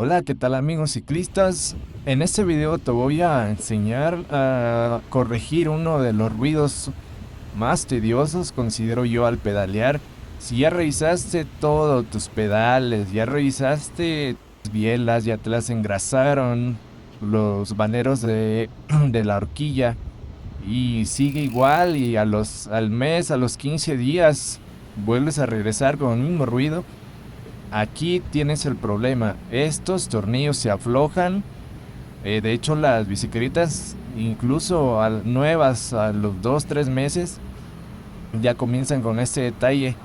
Hola, ¿qué tal amigos ciclistas? En este video te voy a enseñar a corregir uno de los ruidos más tediosos, considero yo, al pedalear. Si ya revisaste todos tus pedales, ya revisaste tus bielas, ya te las engrasaron, los vaneros de la horquilla, y sigue igual y al mes, a los 15 días, vuelves a regresar con el mismo ruido. Aquí tienes el problema. Estos tornillos se aflojan. De hecho, las bicicletas, incluso nuevas, a los 2 3 meses, ya comienzan con este detalle.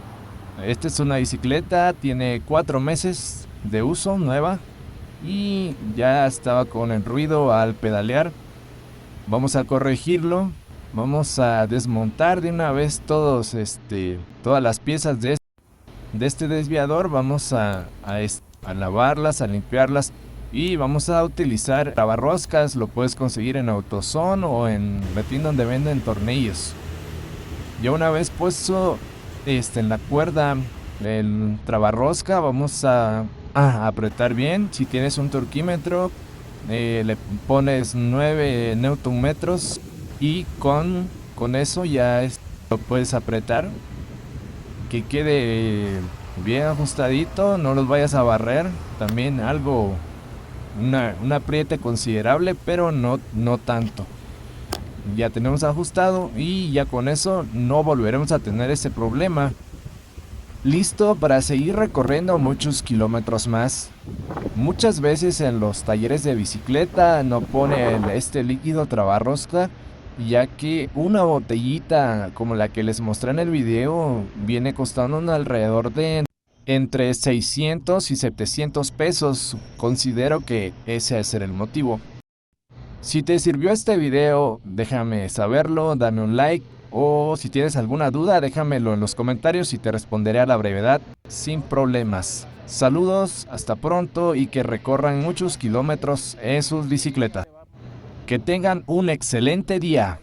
Esta es una bicicleta, tiene 4 meses de uso, nueva, y ya estaba con el ruido al pedalear. Vamos a corregirlo. Vamos a desmontar de una vez todas las piezas de este desviador. Vamos a lavarlas, a limpiarlas, y vamos a utilizar trabarroscas. Lo puedes conseguir en AutoZone o en la tienda donde venden tornillos. Ya una vez puesto en la cuerda el trabarrosca, vamos a apretar bien. Si tienes un torquímetro, le pones 9 newton metros, y con eso ya lo puedes apretar, que quede bien ajustadito, no los vayas a barrer. También un apriete considerable, pero no tanto. Ya tenemos ajustado y ya con eso no volveremos a tener ese problema. Listo para seguir recorriendo muchos kilómetros más. Muchas veces en los talleres de bicicleta no ponen este líquido trabarrosca, ya que una botellita como la que les mostré en el video viene costando alrededor de entre 600 y 700 pesos. Considero que ese es el motivo. Si te sirvió este video, déjame saberlo, dame un like, o si tienes alguna duda, déjamelo en los comentarios y te responderé a la brevedad, sin problemas. Saludos, hasta pronto y que recorran muchos kilómetros en sus bicicletas. Que tengan un excelente día.